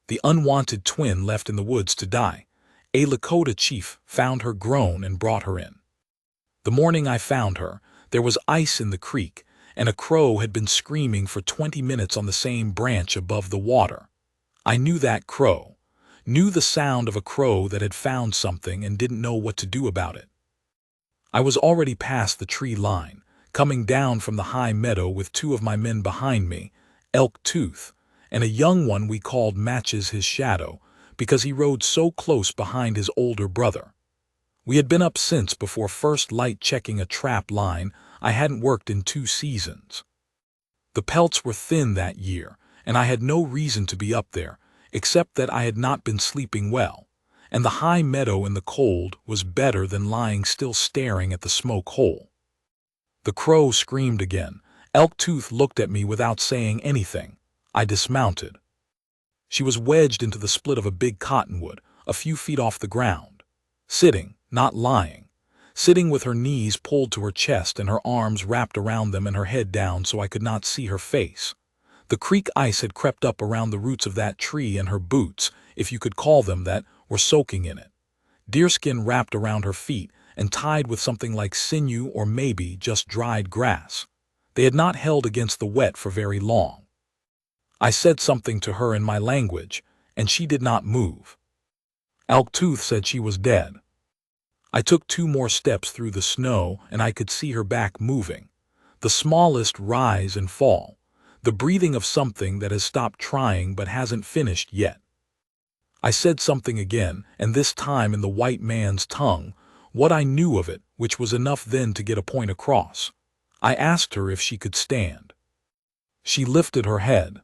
the unwanted twin left in the woods to die. A Lakota chief found her grown and brought her in. The morning I found her, there was ice in the creek, and a crow had been screaming for 20 minutes on the same branch above the water. I knew that crow, knew the sound of a crow that had found something and didn't know what to do about it. I was already past the tree line, coming down from the high meadow with two of my men behind me, Elk Tooth, and a young one we called Matches his shadow, because he rode so close behind his older brother. We had been up since before first light checking a trap line I hadn't worked in 2 seasons. The pelts were thin that year, and I had no reason to be up there, except that I had not been sleeping well, and the high meadow in the cold was better than lying still staring at the smoke hole. The crow screamed again. Elk Tooth looked at me without saying anything. I dismounted. She was wedged into the split of a big cottonwood, a few feet off the ground, sitting, not lying, sitting with her knees pulled to her chest and her arms wrapped around them and her head down so I could not see her face. The creek ice had crept up around the roots of that tree, and her boots, if you could call them that, were soaking in it. Deerskin wrapped around her feet and tied with something like sinew or maybe just dried grass. They had not held against the wet for very long. I said something to her in my language, and she did not move. Elk Tooth said she was dead. I took 2 more steps through the snow, and I could see her back moving, the smallest rise and fall, the breathing of something that has stopped trying but hasn't finished yet. I said something again, and this time in the white man's tongue, what I knew of it, which was enough then to get a point across. I asked her if she could stand. She lifted her head.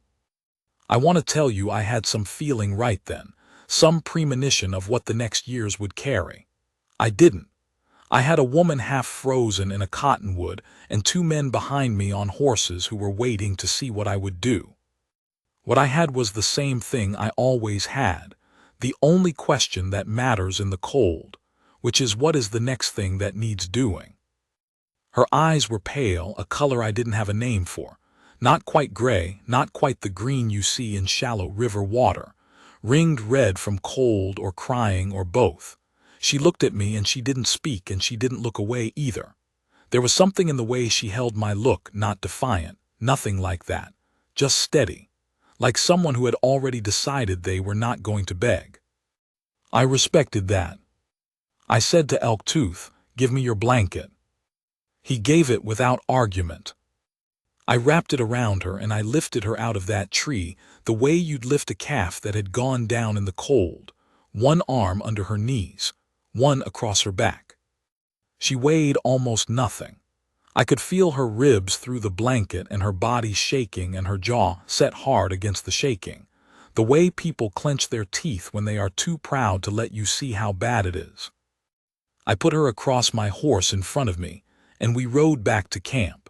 I want to tell you I had some feeling right then, some premonition of what the next years would carry. I didn't. I had a woman half frozen in a cottonwood and 2 men behind me on horses who were waiting to see what I would do. What I had was the same thing I always had, the only question that matters in the cold, which is what is the next thing that needs doing. Her eyes were pale, a color I didn't have a name for. Not quite gray, not quite the green you see in shallow river water, ringed red from cold or crying or both. She looked at me and she didn't speak, and she didn't look away either. There was something in the way she held my look, not defiant, nothing like that, just steady, like someone who had already decided they were not going to beg. I respected that. I said to Elk Tooth, "Give me your blanket." He gave it without argument. I wrapped it around her and I lifted her out of that tree the way you'd lift a calf that had gone down in the cold, one arm under her knees, one across her back. She weighed almost nothing. I could feel her ribs through the blanket and her body shaking and her jaw set hard against the shaking, the way people clench their teeth when they are too proud to let you see how bad it is. I put her across my horse in front of me, and we rode back to camp.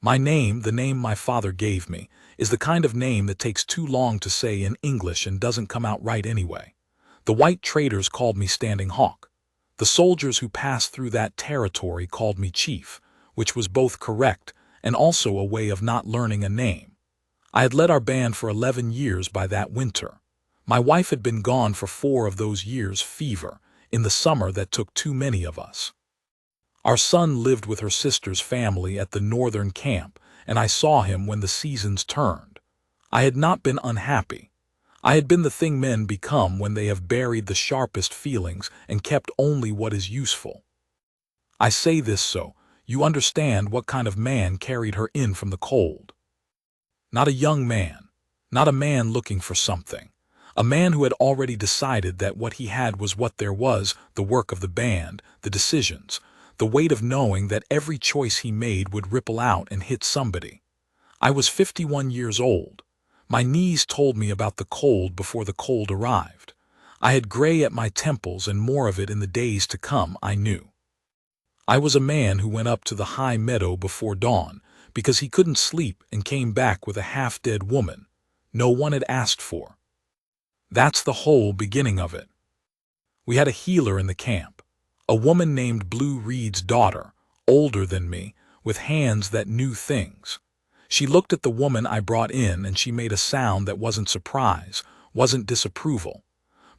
My name, the name my father gave me, is the kind of name that takes too long to say in English and doesn't come out right anyway. The white traders called me Standing Hawk. The soldiers who passed through that territory called me Chief, which was both correct and also a way of not learning a name. I had led our band for 11 years by that winter. My wife had been gone for 4 of those years, fever, in the summer that took too many of us. Our son lived with her sister's family at the northern camp, and I saw him when the seasons turned. I had not been unhappy. I had been the thing men become when they have buried the sharpest feelings and kept only what is useful. I say this so you understand what kind of man carried her in from the cold. Not a young man, not a man looking for something, a man who had already decided that what he had was what there was, the work of the band, the decisions, the weight of knowing that every choice he made would ripple out and hit somebody. I was 51 years old. My knees told me about the cold before the cold arrived. I had gray at my temples and more of it in the days to come, I knew. I was a man who went up to the high meadow before dawn because he couldn't sleep and came back with a half-dead woman no one had asked for. That's the whole beginning of it. We had a healer in the camp. A woman named Blue Reed's daughter, older than me, with hands that knew things. She looked at the woman I brought in and she made a sound that wasn't surprise, wasn't disapproval.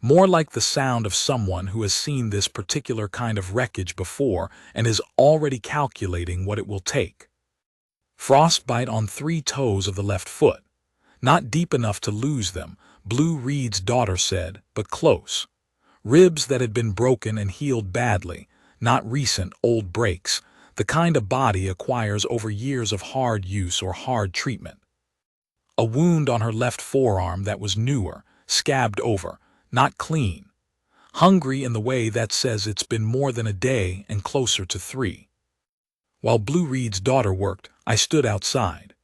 More like the sound of someone who has seen this particular kind of wreckage before and is already calculating what it will take. Frostbite on 3 toes of the left foot. Not deep enough to lose them, Blue Reed's daughter said, but close. Ribs that had been broken and healed badly, not recent old breaks, the kind a body acquires over years of hard use or hard treatment. A wound on her left forearm that was newer, scabbed over, not clean. Hungry in the way that says it's been more than a day and closer to 3. While Blue Reed's daughter worked, I stood outside.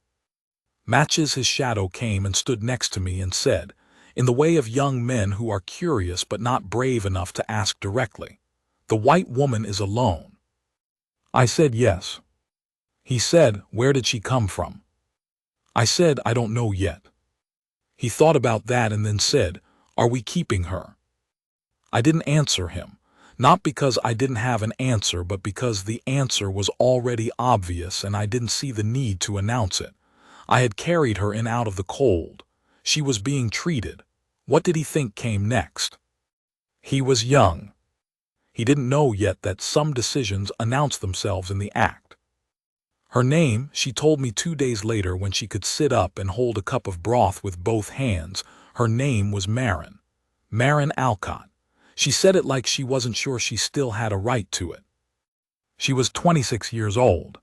Matches his shadow came and stood next to me and said, in the way of young men who are curious but not brave enough to ask directly, "The white woman is alone." I said yes. He said, "Where did she come from?" I said, "I don't know yet." He thought about that and then said, "Are we keeping her?" I didn't answer him, not because I didn't have an answer, but because the answer was already obvious and I didn't see the need to announce it. I had carried her in out of the cold. She was being treated. What did he think came next? He was young. He didn't know yet that some decisions announce themselves in the act. Her name, she told me 2 days later when she could sit up and hold a cup of broth with both hands, her name was Marin. Marin Alcott. She said it like she wasn't sure she still had a right to it. She was 26 years old.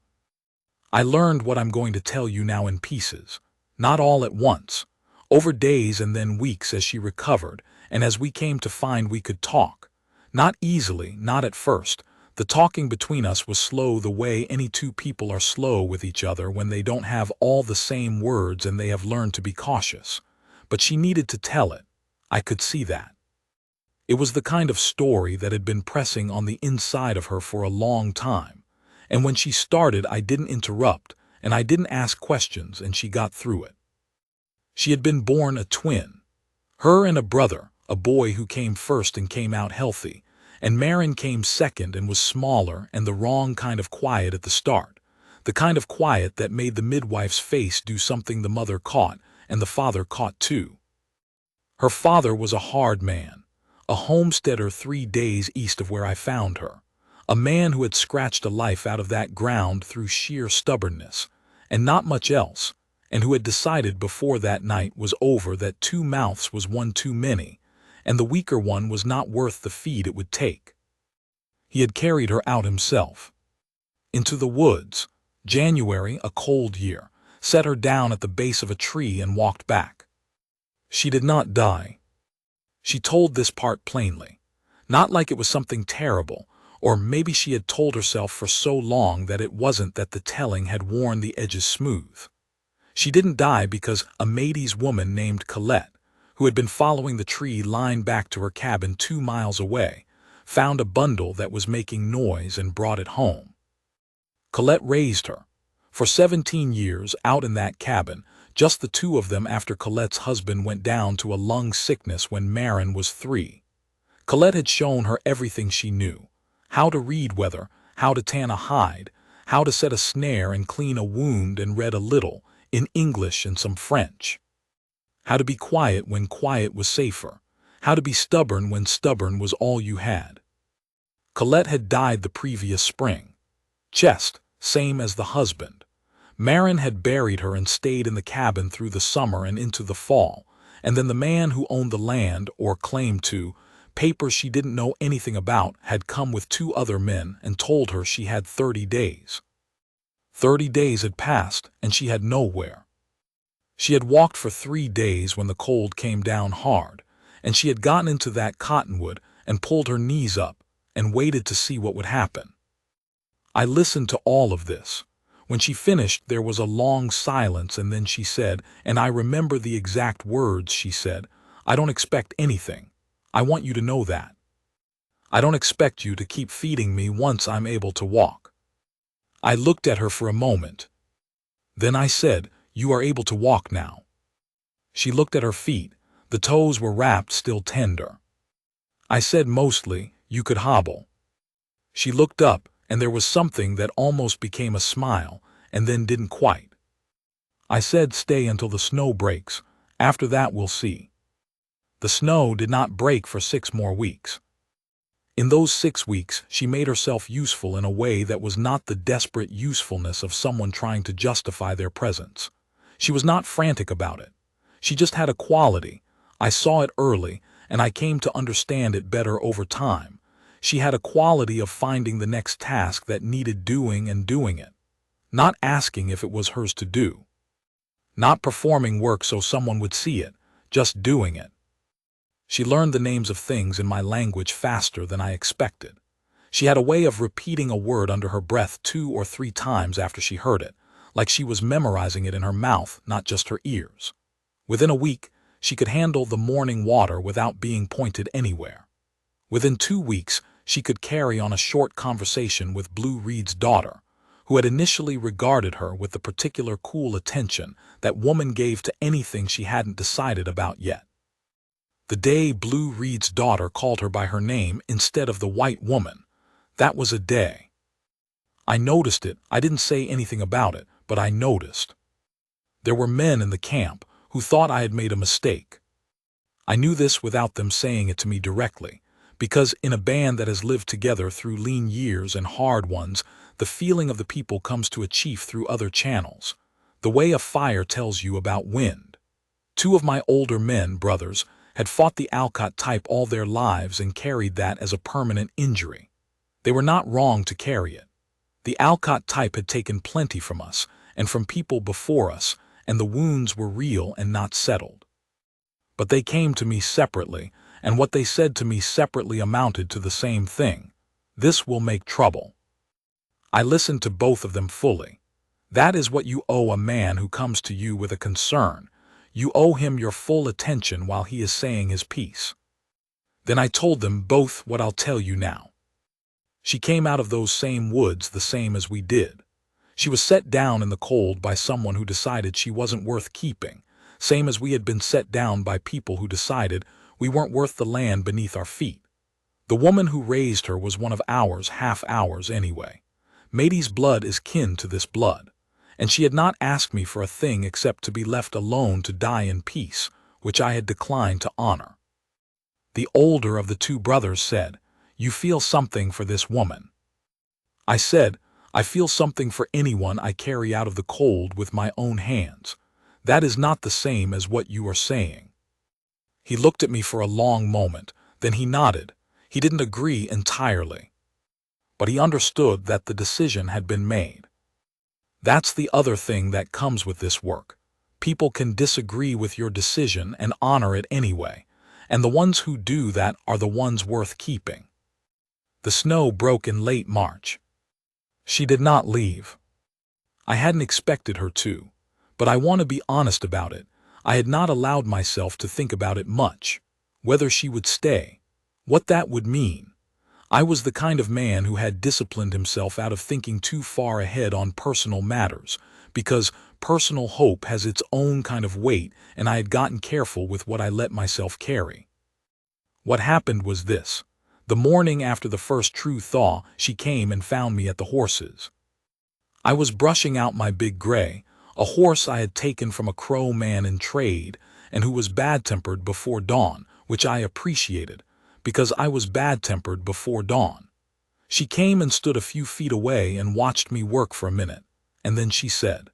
I learned what I'm going to tell you now in pieces, not all at once, over days and then weeks as she recovered, and as we came to find we could talk. Not easily, not at first. The talking between us was slow the way any 2 people are slow with each other when they don't have all the same words and they have learned to be cautious. But she needed to tell it. I could see that. It was the kind of story that had been pressing on the inside of her for a long time. And when she started, I didn't interrupt, and I didn't ask questions, and she got through it. She had been born a twin. Her and a brother, a boy who came first and came out healthy, and Marin came second and was smaller and the wrong kind of quiet at the start, the kind of quiet that made the midwife's face do something the mother caught, and the father caught too. Her father was a hard man, a homesteader 3 days east of where I found her, a man who had scratched a life out of that ground through sheer stubbornness, and not much else, and who had decided before that night was over that 2 mouths was one too many, and the weaker one was not worth the feed it would take. He had carried her out himself. Into the woods, January, a cold year, set her down at the base of a tree and walked back. She did not die. She told this part plainly, not like it was something terrible, or maybe she had told herself for so long that it wasn't that the telling had worn the edges smooth. She didn't die because a Métis woman named Colette, who had been following the tree line back to her cabin 2 miles away, found a bundle that was making noise and brought it home. Colette raised her. For 17 years out in that cabin, just the 2 of them after Colette's husband went down to a lung sickness when Marin was 3. Colette had shown her everything she knew. How to read weather, how to tan a hide, how to set a snare and clean a wound, and read a little, in English and some French. How to be quiet when quiet was safer, how to be stubborn when stubborn was all you had. Colette had died the previous spring. Chest, same as the husband. Marin had buried her and stayed in the cabin through the summer and into the fall, and then the man who owned the land, or claimed to, papers she didn't know anything about, had come with 2 other men and told her she had 30 days. 30 days had passed, and she had nowhere. She had walked for 3 days when the cold came down hard, and she had gotten into that cottonwood and pulled her knees up and waited to see what would happen. I listened to all of this. When she finished, there was a long silence, and then she said, and I remember the exact words she said, "I don't expect anything. I want you to know that. I don't expect you to keep feeding me once I'm able to walk." I looked at her for a moment. Then I said, "You are able to walk now." She looked at her feet. The toes were wrapped, still tender. I said mostly, "You could hobble." She looked up, and there was something that almost became a smile, and then didn't quite. I said, "Stay until the snow breaks. After that we'll see." The snow did not break for 6 more weeks. In those 6 weeks, she made herself useful in a way that was not the desperate usefulness of someone trying to justify their presence. She was not frantic about it. She just had a quality. I saw it early, and I came to understand it better over time. She had a quality of finding the next task that needed doing and doing it. Not asking if it was hers to do. Not performing work so someone would see it, just doing it. She learned the names of things in my language faster than I expected. She had a way of repeating a word under her breath 2 or 3 times after she heard it, like she was memorizing it in her mouth, not just her ears. Within a week, she could handle the morning water without being pointed anywhere. Within 2 weeks, she could carry on a short conversation with Blue Reed's daughter, who had initially regarded her with the particular cool attention that woman gave to anything she hadn't decided about yet. The day Blue Reed's daughter called her by her name instead of the white woman, that was a day. I noticed it. I didn't say anything about it, but I noticed. There were men in the camp who thought I had made a mistake. I knew this without them saying it to me directly, because in a band that has lived together through lean years and hard ones, the feeling of the people comes to a chief through other channels, the way a fire tells you about wind. 2 of my older men, brothers, had fought the Alcott type all their lives and carried that as a permanent injury. They were not wrong to carry it. The Alcott type had taken plenty from us and from people before us, and the wounds were real and not settled. But they came to me separately, and what they said to me separately amounted to the same thing. This will make trouble. I listened to both of them fully. That is what you owe a man who comes to you with a concern. You owe him your full attention while he is saying his piece. Then I told them both what I'll tell you now. She came out of those same woods the same as we did. She was set down in the cold by someone who decided she wasn't worth keeping, same as we had been set down by people who decided we weren't worth the land beneath our feet. The woman who raised her was one of ours, half ours anyway. Matey's blood is kin to this blood, and she had not asked me for a thing except to be left alone to die in peace, which I had declined to honor. The older of the 2 brothers said, "You feel something for this woman." I said, "I feel something for anyone I carry out of the cold with my own hands. That is not the same as what you are saying." He looked at me for a long moment, then he nodded. He didn't agree entirely, but he understood that the decision had been made. That's the other thing that comes with this work. People can disagree with your decision and honor it anyway, and the ones who do that are the ones worth keeping. The snow broke in late March. She did not leave. I hadn't expected her to, but I want to be honest about it. I had not allowed myself to think about it much, whether she would stay, what that would mean. I was the kind of man who had disciplined himself out of thinking too far ahead on personal matters, because personal hope has its own kind of weight, and I had gotten careful with what I let myself carry. What happened was this. The morning after the first true thaw, she came and found me at the horses. I was brushing out my big gray, a horse I had taken from a Crow man in trade, and who was bad-tempered before dawn, which I appreciated, because I was bad-tempered before dawn. She came and stood a few feet away and watched me work for a minute, and then she said,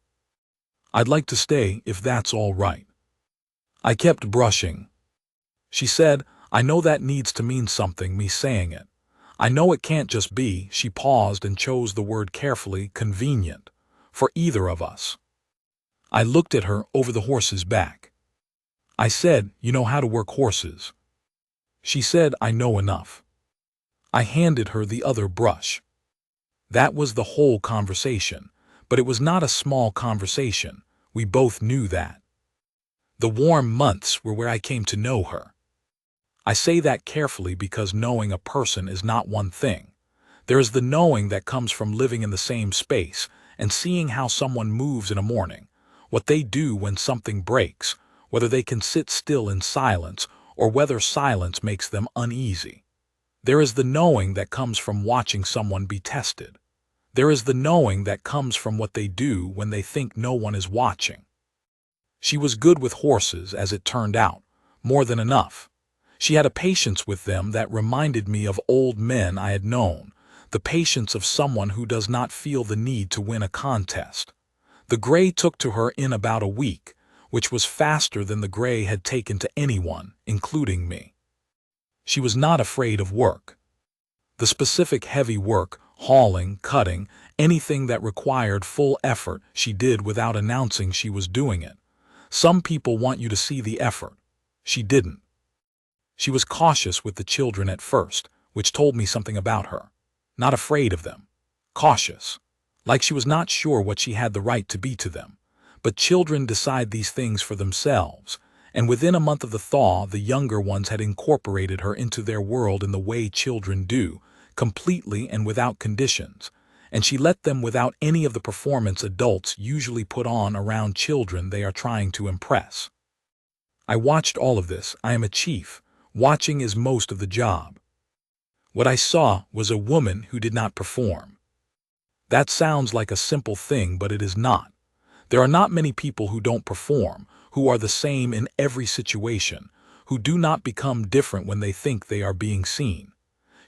"I'd like to stay if that's all right." I kept brushing. She said, "I know that needs to mean something, me saying it. I know it can't just be," she paused and chose the word carefully, "convenient, for either of us." I looked at her over the horse's back. I said, "You know how to work horses." She said, "I know enough." I handed her the other brush. That was the whole conversation, but it was not a small conversation. We both knew that. The warm months were where I came to know her. I say that carefully because knowing a person is not one thing. There is the knowing that comes from living in the same space and seeing how someone moves in a morning, what they do when something breaks, whether they can sit still in silence or whether silence makes them uneasy. There is the knowing that comes from watching someone be tested. There is the knowing that comes from what they do when they think no one is watching. She was good with horses, as it turned out, more than enough. She had a patience with them that reminded me of old men I had known, the patience of someone who does not feel the need to win a contest. The gray took to her in about a week, which was faster than the gray had taken to anyone, including me. She was not afraid of work. The specific heavy work, hauling, cutting, anything that required full effort, she did without announcing she was doing it. Some people want you to see the effort. She didn't. She was cautious with the children at first, which told me something about her. Not afraid of them. Cautious. Like she was not sure what she had the right to be to them. But children decide these things for themselves, and within a month of the thaw, the younger ones had incorporated her into their world in the way children do, completely and without conditions, and she let them without any of the performance adults usually put on around children they are trying to impress. I watched all of this. I am a chief. Watching is most of the job. What I saw was a woman who did not perform. That sounds like a simple thing, but it is not. There are not many people who don't perform, who are the same in every situation, who do not become different when they think they are being seen.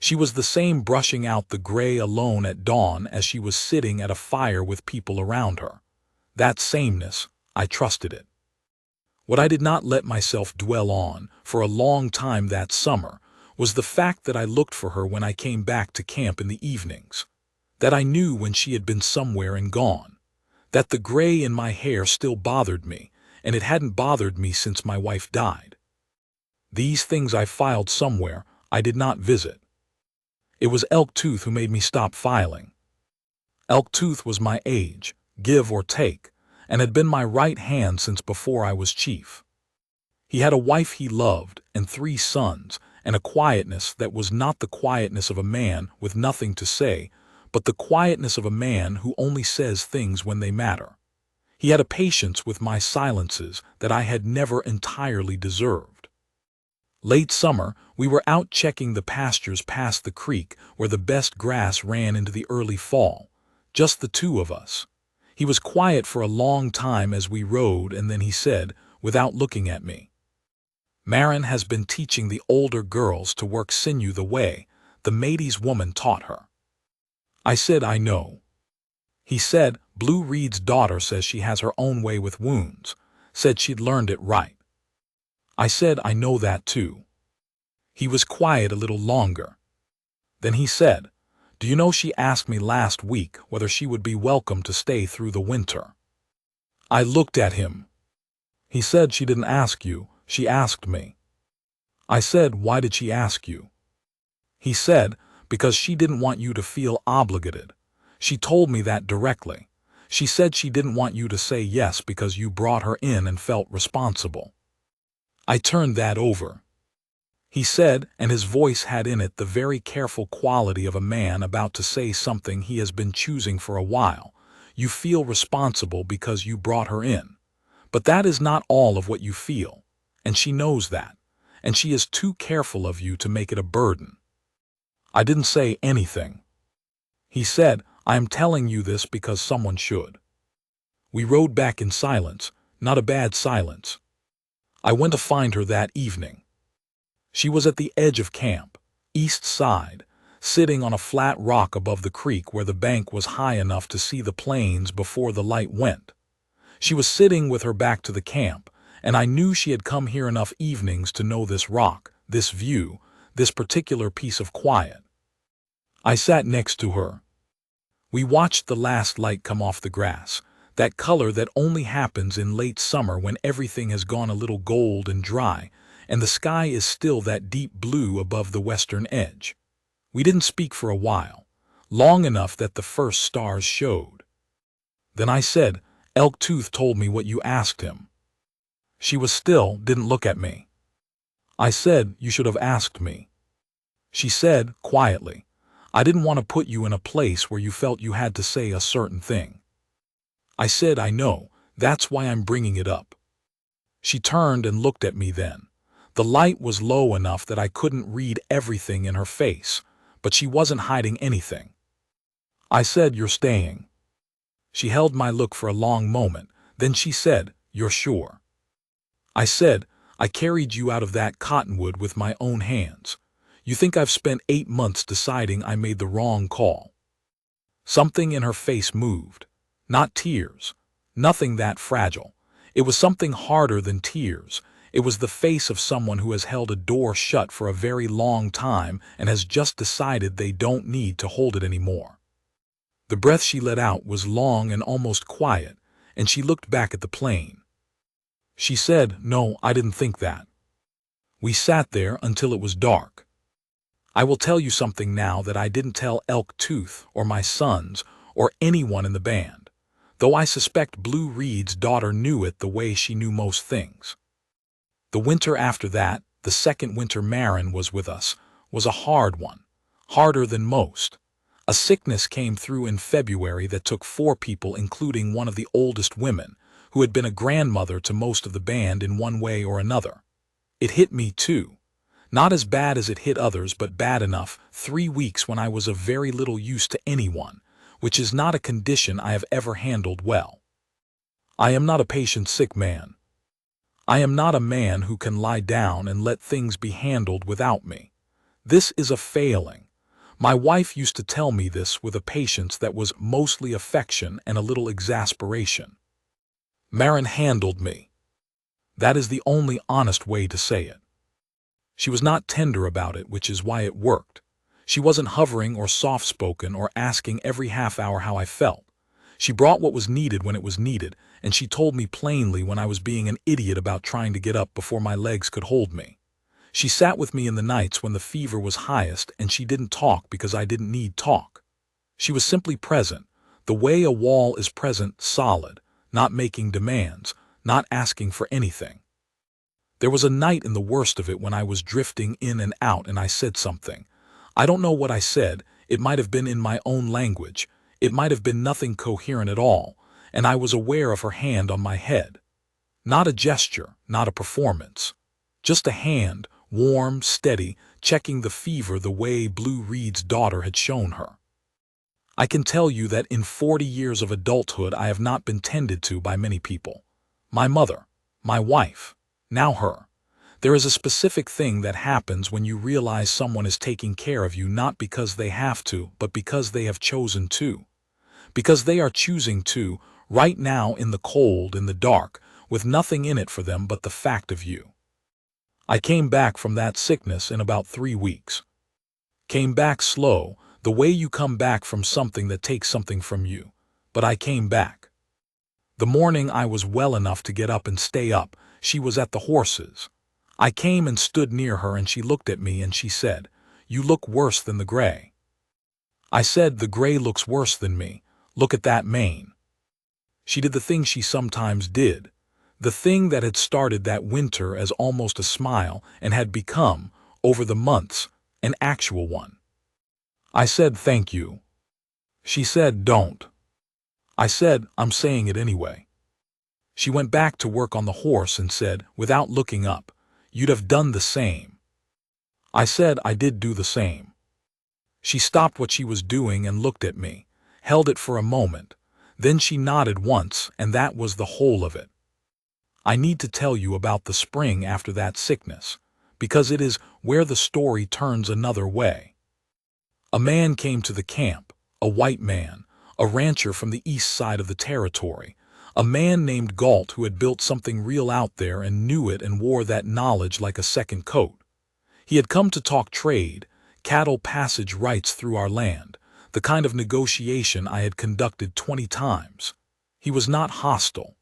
She was the same brushing out the gray alone at dawn as she was sitting at a fire with people around her. That sameness, I trusted it. What I did not let myself dwell on for a long time that summer was the fact that I looked for her when I came back to camp in the evenings, that I knew when she had been somewhere and gone, that the gray in my hair still bothered me, and it hadn't bothered me since my wife died. These things I filed somewhere I did not visit. It was Elk Tooth who made me stop filing. Elk Tooth was my age, give or take, and had been my right hand since before I was chief. He had a wife he loved and 3 sons, and a quietness that was not the quietness of a man with nothing to say, but the quietness of a man who only says things when they matter. He had a patience with my silences that I had never entirely deserved. Late summer, we were out checking the pastures past the creek where the best grass ran into the early fall, just the 2 of us. He was quiet for a long time as we rode, and then he said, without looking at me, "Marin has been teaching the older girls to work sinew the way the Métis woman taught her." I said, "I know." He said, "Blue Reed's daughter says she has her own way with wounds, said she'd learned it right." I said, "I know that too." He was quiet a little longer. Then he said, "Do you know she asked me last week whether she would be welcome to stay through the winter?" I looked at him. He said, "She didn't ask you, she asked me." I said, "Why did she ask you?" He said, "Because she didn't want you to feel obligated. She told me that directly. She said she didn't want you to say yes because you brought her in and felt responsible." I turned that over. He said, and his voice had in it the very careful quality of a man about to say something he has been choosing for a while, "You feel responsible because you brought her in. But that is not all of what you feel, and she knows that, and she is too careful of you to make it a burden." I didn't say anything. He said, "I am telling you this because someone should." We rode back in silence, not a bad silence. I went to find her that evening. She was at the edge of camp, east side, sitting on a flat rock above the creek where the bank was high enough to see the plains before the light went. She was sitting with her back to the camp, and I knew she had come here enough evenings to know this rock, this view, this particular piece of quiet. I sat next to her. We watched the last light come off the grass, that color that only happens in late summer when everything has gone a little gold and dry, and the sky is still that deep blue above the western edge. We didn't speak for a while, long enough that the first stars showed. Then I said, "Elk Tooth told me what you asked him." She was still, didn't look at me. I said, "You should have asked me." She said, quietly, "I didn't want to put you in a place where you felt you had to say a certain thing." I said, "I know, that's why I'm bringing it up." She turned and looked at me then. The light was low enough that I couldn't read everything in her face, but she wasn't hiding anything. I said, "You're staying." She held my look for a long moment, then she said, "You're sure?" I said, I carried you out of that cottonwood with my own hands. You think I've spent 8 months deciding I made the wrong call?" Something in her face moved. Not tears. Nothing that fragile. It was something harder than tears. It was the face of someone who has held a door shut for a very long time and has just decided they don't need to hold it anymore. The breath she let out was long and almost quiet, and she looked back at the plane. She said, "No, I didn't think that." We sat there until it was dark. I will tell you something now that I didn't tell Elk Tooth or my sons or anyone in the band, though I suspect Blue Reed's daughter knew it the way she knew most things. The winter after that, the second winter Marin was with us, was a hard one, harder than most. A sickness came through in February that took 4 people, including one of the oldest women, who had been a grandmother to most of the band in one way or another. It hit me too. Not as bad as it hit others, but bad enough. 3 weeks when I was of very little use to anyone, which is not a condition I have ever handled well. I am not a patient sick man. I am not a man who can lie down and let things be handled without me. This is a failing. My wife used to tell me this with a patience that was mostly affection and a little exasperation. Marin handled me. That is the only honest way to say it. She was not tender about it, which is why it worked. She wasn't hovering or soft-spoken or asking every half hour how I felt. She brought what was needed when it was needed, and she told me plainly when I was being an idiot about trying to get up before my legs could hold me. She sat with me in the nights when the fever was highest, and she didn't talk because I didn't need talk. She was simply present, the way a wall is present, solid, not making demands, not asking for anything. There was a night in the worst of it when I was drifting in and out and I said something. I don't know what I said. It might have been in my own language. It might have been nothing coherent at all, and I was aware of her hand on my head. Not a gesture, not a performance. Just a hand, warm, steady, checking the fever the way Blue Reed's daughter had shown her. I can tell you that in 40 years of adulthood I have not been tended to by many people. My mother, my wife, now her. There is a specific thing that happens when you realize someone is taking care of you not because they have to, but because they have chosen to. Because they are choosing to, right now in the cold, in the dark, with nothing in it for them but the fact of you. I came back from that sickness in about 3 weeks. Came back slow, the way you come back from something that takes something from you. But I came back. The morning I was well enough to get up and stay up, she was at the horses. I came and stood near her and she looked at me and she said, "You look worse than the gray." I said, "The gray looks worse than me. Look at that mane." She did the thing she sometimes did. The thing that had started that winter as almost a smile and had become, over the months, an actual one. I said, "Thank you." She said, "Don't." I said, "I'm saying it anyway." She went back to work on the horse and said, without looking up, "You'd have done the same." I said I did do the same. She stopped what she was doing and looked at me, held it for a moment. Then she nodded once, and that was the whole of it. I need to tell you about the spring after that sickness, because it is where the story turns another way. A man came to the camp, a white man, a rancher from the east side of the territory, a man named Galt who had built something real out there and knew it and wore that knowledge like a second coat. He had come to talk trade, cattle passage rights through our land, the kind of negotiation I had conducted 20 times. He was not hostile.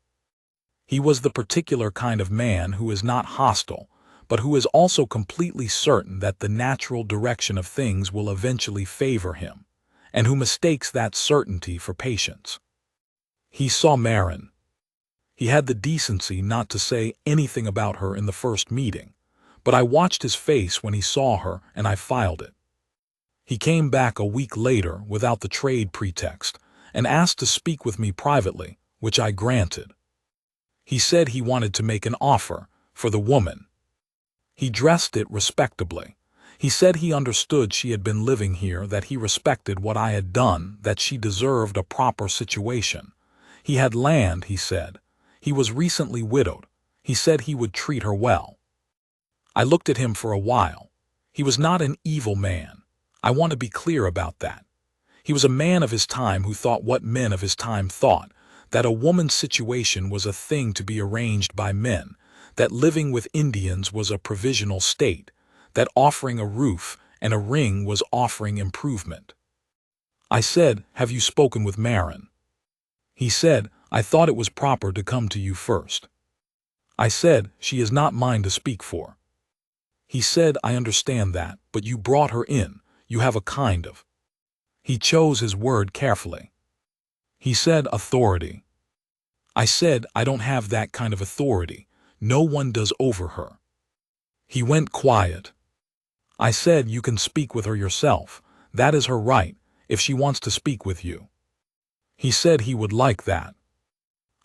He was the particular kind of man who is not hostile, but who is also completely certain that the natural direction of things will eventually favor him, and who mistakes that certainty for patience. He saw Marin. He had the decency not to say anything about her in the first meeting, but I watched his face when he saw her and I filed it. He came back a week later without the trade pretext and asked to speak with me privately, which I granted. He said he wanted to make an offer for the woman. He dressed it respectably. He said he understood she had been living here, that he respected what I had done, that she deserved a proper situation. He had land, he said. He was recently widowed. He said he would treat her well. I looked at him for a while. He was not an evil man. I want to be clear about that. He was a man of his time who thought what men of his time thought, that a woman's situation was a thing to be arranged by men, that living with Indians was a provisional state, that offering a roof and a ring was offering improvement. I said, "Have you spoken with Marin?" He said, "I thought it was proper to come to you first." I said, "She is not mine to speak for." He said, "I understand that, but you brought her in. You have a kind of—" He chose his word carefully. He said, "authority." I said, "I don't have that kind of authority. No one does over her." He went quiet. I said, "You can speak with her yourself. That is her right, if she wants to speak with you." He said he would like that.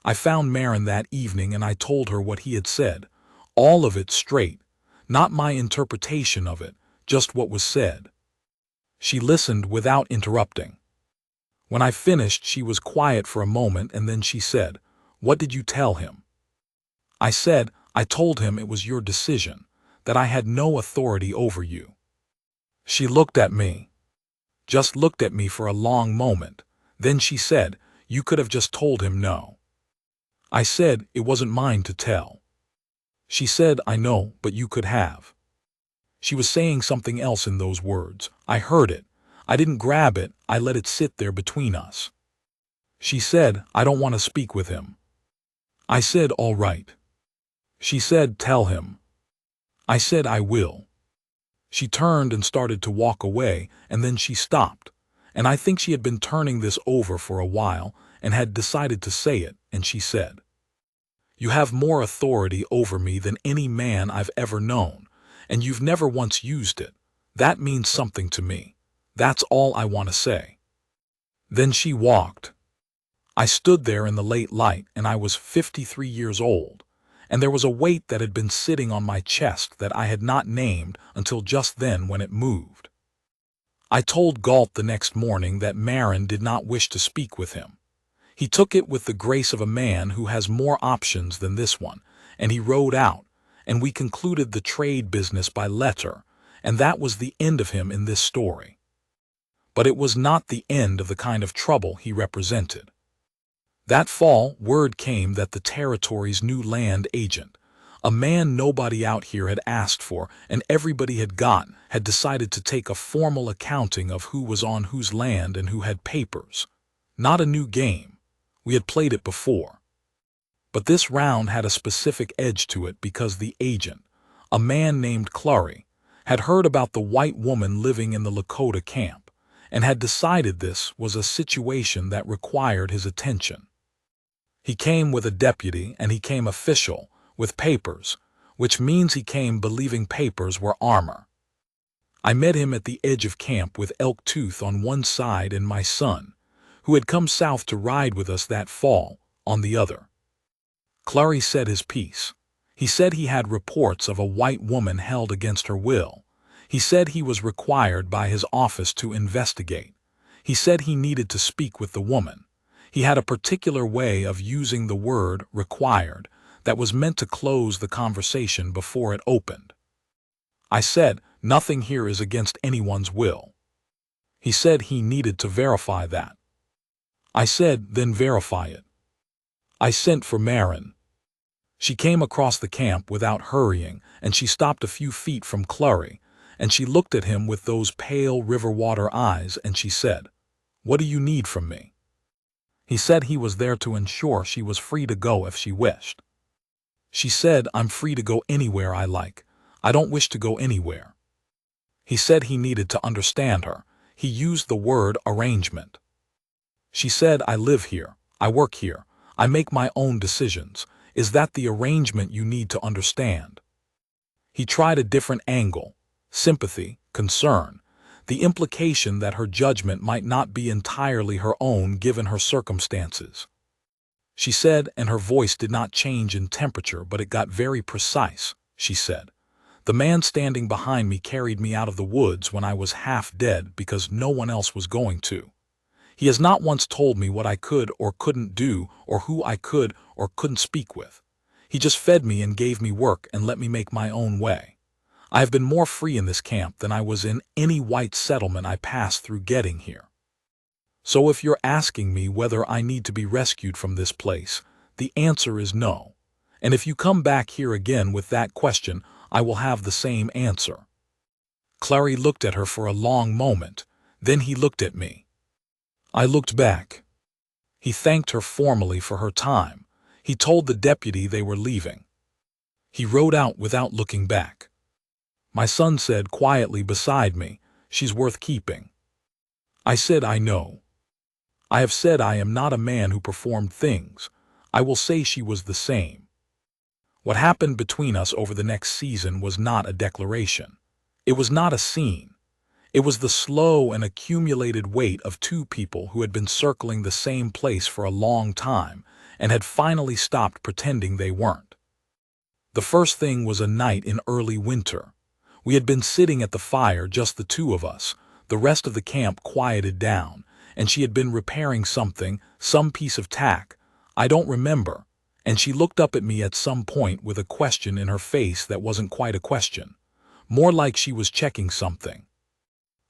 I found Marin that evening and I told her what he had said, all of it straight, not my interpretation of it, just what was said. She listened without interrupting. When I finished, she was quiet for a moment and then she said, "What did you tell him?" I said, "I told him it was your decision, that I had no authority over you." She looked at me. Just looked at me for a long moment. Then she said, "You could have just told him no." I said, "It wasn't mine to tell." She said, "I know, but you could have." She was saying something else in those words. I heard it. I didn't grab it, I let it sit there between us. She said, "I don't want to speak with him." I said, "All right." She said, "Tell him." I said, "I will." She turned and started to walk away, and then she stopped. And I think she had been turning this over for a while and had decided to say it, and she said, "You have more authority over me than any man I've ever known, and you've never once used it. That means something to me. That's all I want to say." Then she walked. I stood there in the late light, and I was 53 years old, and there was a weight that had been sitting on my chest that I had not named until just then when it moved. I told Galt the next morning that Marin did not wish to speak with him. He took it with the grace of a man who has more options than this one, and he rode out, and we concluded the trade business by letter, and that was the end of him in this story. But it was not the end of the kind of trouble he represented. That fall, word came that the territory's new land agent, a man nobody out here had asked for and everybody had gotten, had decided to take a formal accounting of who was on whose land and who had papers. Not a new game. We had played it before. But this round had a specific edge to it because the agent, a man named Clary, had heard about the white woman living in the Lakota camp and had decided this was a situation that required his attention. He came with a deputy and he came official, with papers, which means he came believing papers were armor. I met him at the edge of camp with Elk Tooth on one side and my son, who had come south to ride with us that fall, on the other. Clary said his piece. He said he had reports of a white woman held against her will. He said he was required by his office to investigate. He said he needed to speak with the woman. He had a particular way of using the word required that was meant to close the conversation before it opened. I said, "Nothing here is against anyone's will." He said he needed to verify that. I said, "Then verify it." I sent for Marin. She came across the camp without hurrying, and she stopped a few feet from Clary, and she looked at him with those pale river water eyes, and she said, "What do you need from me?" He said he was there to ensure she was free to go if she wished. She said, "I'm free to go anywhere I like. I don't wish to go anywhere." He said he needed to understand her. He used the word arrangement. She said, "I live here. I work here. I make my own decisions. Is that the arrangement you need to understand?" He tried a different angle, sympathy, concern, the implication that her judgment might not be entirely her own given her circumstances. She said, and her voice did not change in temperature, but it got very precise, she said, "The man standing behind me carried me out of the woods when I was half dead because no one else was going to. He has not once told me what I could or couldn't do or who I could or couldn't speak with. He just fed me and gave me work and let me make my own way. I have been more free in this camp than I was in any white settlement I passed through getting here. So if you're asking me whether I need to be rescued from this place, the answer is no. And if you come back here again with that question, I will have the same answer." Clary looked at her for a long moment. Then he looked at me. I looked back. He thanked her formally for her time. He told the deputy they were leaving. He rode out without looking back. My son said quietly beside me, "She's worth keeping." I said, "I know. I have said I am not a man who performed things. I will say she was the same." What happened between us over the next season was not a declaration. It was not a scene. It was the slow and accumulated weight of two people who had been circling the same place for a long time and had finally stopped pretending they weren't. The first thing was a night in early winter. We had been sitting at the fire, just the two of us. The rest of the camp quieted down, and she had been repairing something, some piece of tack. I don't remember. And she looked up at me at some point with a question in her face that wasn't quite a question. More like she was checking something.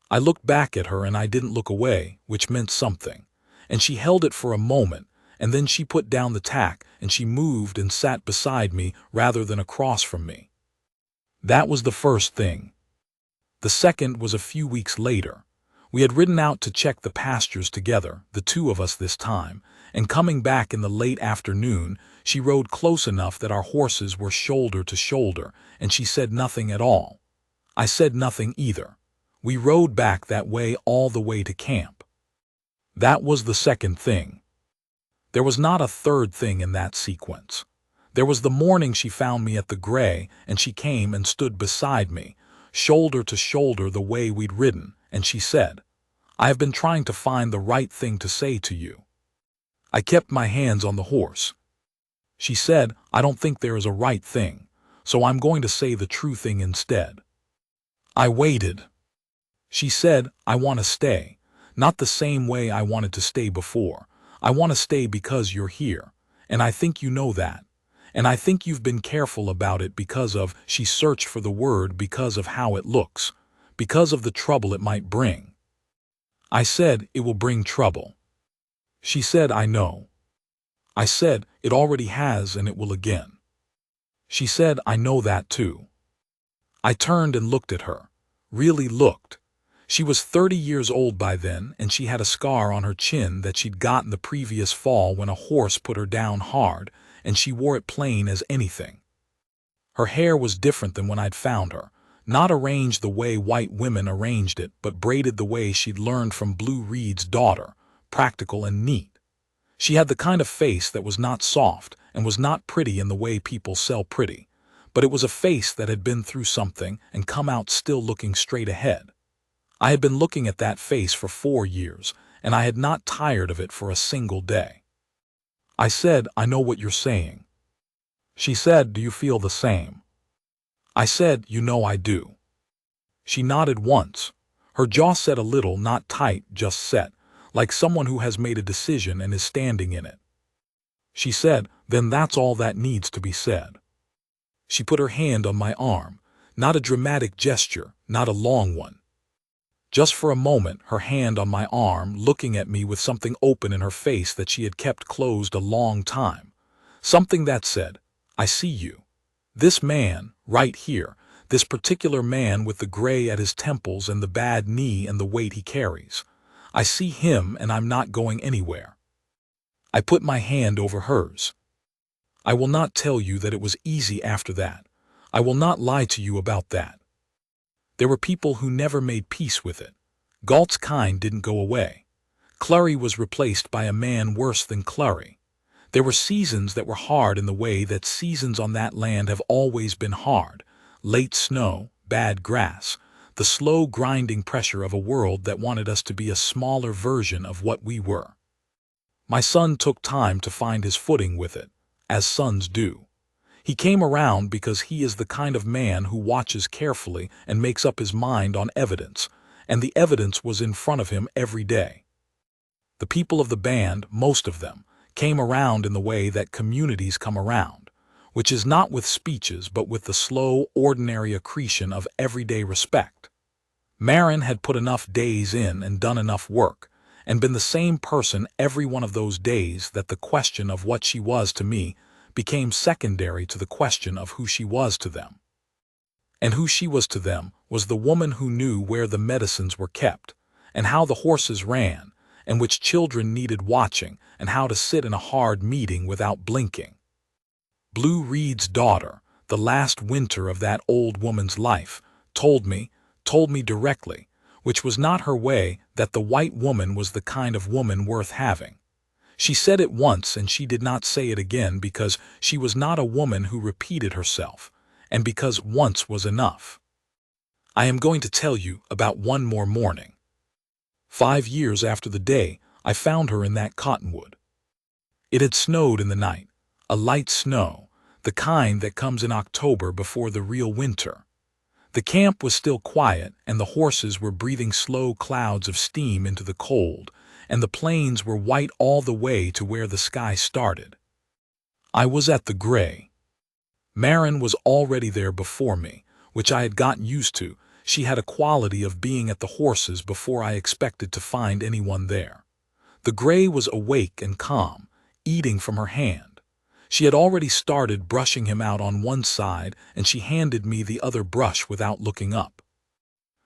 I looked back at her and I didn't look away, which meant something. And she held it for a moment, and then she put down the tack and she moved and sat beside me rather than across from me. That was the first thing. The second was a few weeks later. We had ridden out to check the pastures together, the two of us this time, and coming back in the late afternoon, she rode close enough that our horses were shoulder to shoulder, and she said nothing at all. I said nothing either. We rode back that way all the way to camp. That was the second thing. There was not a third thing in that sequence. There was the morning she found me at the Gray, and she came and stood beside me, shoulder to shoulder the way we'd ridden, and she said, "I have been trying to find the right thing to say to you." I kept my hands on the horse. She said, "I don't think there is a right thing, so I'm going to say the true thing instead." I waited. She said, "I want to stay, not the same way I wanted to stay before. I want to stay because you're here, and I think you know that. And I think you've been careful about it because of," she searched for the word, "because of how it looks, because of the trouble it might bring." I said, "It will bring trouble." She said, "I know." I said, "It already has and it will again." She said, "I know that too." I turned and looked at her, really looked. She was 30 years old by then, and she had a scar on her chin that she'd gotten the previous fall when a horse put her down hard, and she wore it plain as anything. Her hair was different than when I'd found her, not arranged the way white women arranged it, but braided the way she'd learned from Blue Reed's daughter, practical and neat. She had the kind of face that was not soft and was not pretty in the way people sell pretty, but it was a face that had been through something and come out still looking straight ahead. I had been looking at that face for 4 years, and I had not tired of it for a single day. I said, "I know what you're saying." She said, "Do you feel the same?" I said, "You know I do." She nodded once. Her jaw set a little, not tight, just set, like someone who has made a decision and is standing in it. She said, "Then that's all that needs to be said." She put her hand on my arm, not a dramatic gesture, not a long one. Just for a moment, her hand on my arm, looking at me with something open in her face that she had kept closed a long time. Something that said, "I see you. This man, right here, this particular man with the gray at his temples and the bad knee and the weight he carries. I see him and I'm not going anywhere." I put my hand over hers. I will not tell you that it was easy after that. I will not lie to you about that. There were people who never made peace with it. Galt's kind didn't go away. Clary was replaced by a man worse than Clary. There were seasons that were hard in the way that seasons on that land have always been hard. Late snow, bad grass, the slow grinding pressure of a world that wanted us to be a smaller version of what we were. My son took time to find his footing with it, as sons do. He came around because he is the kind of man who watches carefully and makes up his mind on evidence, and the evidence was in front of him every day. The people of the band, most of them, came around in the way that communities come around. which is not with speeches but with the slow, ordinary accretion of everyday respect. Marin had put enough days in and done enough work, and been the same person every one of those days that the question of what she was to me became secondary to the question of who she was to them. And who she was to them was the woman who knew where the medicines were kept, and how the horses ran, and which children needed watching, and how to sit in a hard meeting without blinking. Blue Reed's daughter, the last winter of that old woman's life, told me directly, which was not her way, that the white woman was the kind of woman worth having. She said it once and she did not say it again because she was not a woman who repeated herself, and because once was enough. I am going to tell you about one more morning. 5 years after the day I found her in that cottonwood. It had snowed in the night, a light snow, the kind that comes in October before the real winter. The camp was still quiet, and the horses were breathing slow clouds of steam into the cold, and the plains were white all the way to where the sky started. I was at the gray. Marin was already there before me, which I had gotten used to. She had a quality of being at the horses before I expected to find anyone there. The gray was awake and calm, eating from her hand. She had already started brushing him out on one side, and she handed me the other brush without looking up.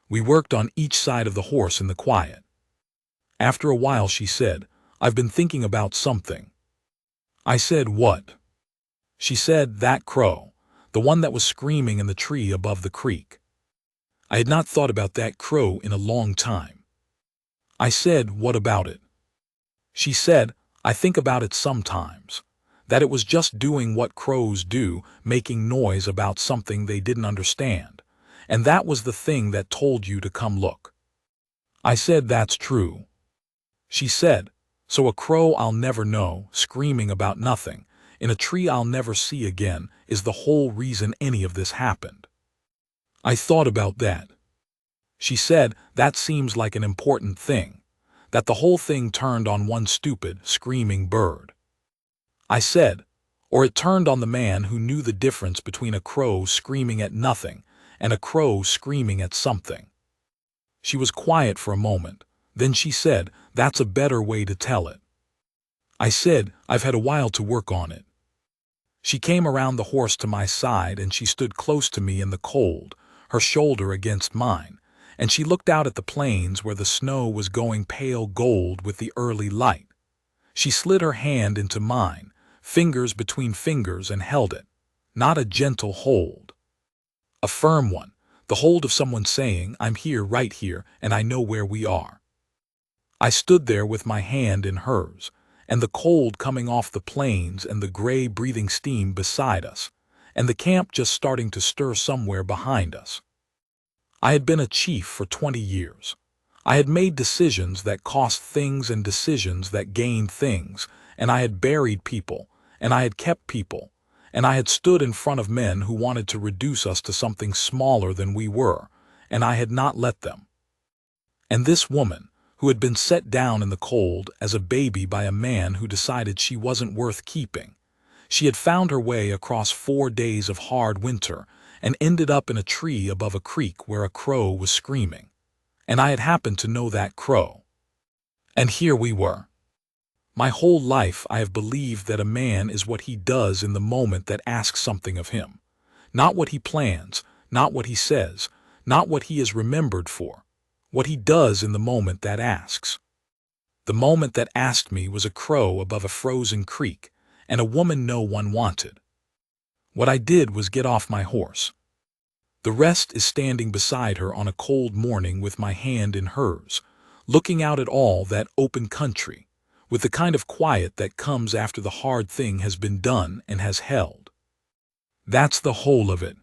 We worked on each side of the horse in the quiet. After a while she said, "I've been thinking about something." I said, "What?" She said, "That crow, the one that was screaming in the tree above the creek." I had not thought about that crow in a long time. I said, "What about it?" She said, "I think about it sometimes, that it was just doing what crows do, making noise about something they didn't understand, and that was the thing that told you to come look." I said, "That's true." She said, "So a crow I'll never know, screaming about nothing, in a tree I'll never see again, is the whole reason any of this happened." I thought about that. She said, "That seems like an important thing, that the whole thing turned on one stupid, screaming bird." I said, "Or it turned on the man who knew the difference between a crow screaming at nothing and a crow screaming at something." She was quiet for a moment. Then she said, "That's a better way to tell it." I said, "I've had a while to work on it." She came around the horse to my side, and she stood close to me in the cold, her shoulder against mine, and she looked out at the plains where the snow was going pale gold with the early light. She slid her hand into mine, fingers between fingers, and held it. Not a gentle hold. A firm one, the hold of someone saying, "I'm here, right here, and I know where we are." I stood there with my hand in hers, and the cold coming off the plains and the gray breathing steam beside us, and the camp just starting to stir somewhere behind us. I had been a chief for 20 years. I had made decisions that cost things and decisions that gained things, and I had buried people, and I had kept people, and I had stood in front of men who wanted to reduce us to something smaller than we were, and I had not let them. And this woman, who had been set down in the cold as a baby by a man who decided she wasn't worth keeping, she had found her way across 4 days of hard winter and ended up in a tree above a creek where a crow was screaming. And I had happened to know that crow. And here we were. My whole life I have believed that a man is what he does in the moment that asks something of him. Not what he plans, not what he says, not what he is remembered for. What he does in the moment that asks. The moment that asked me was a crow above a frozen creek, and a woman no one wanted. What I did was get off my horse. The rest is standing beside her on a cold morning with my hand in hers, looking out at all that open country, with the kind of quiet that comes after the hard thing has been done and has held. That's the whole of it.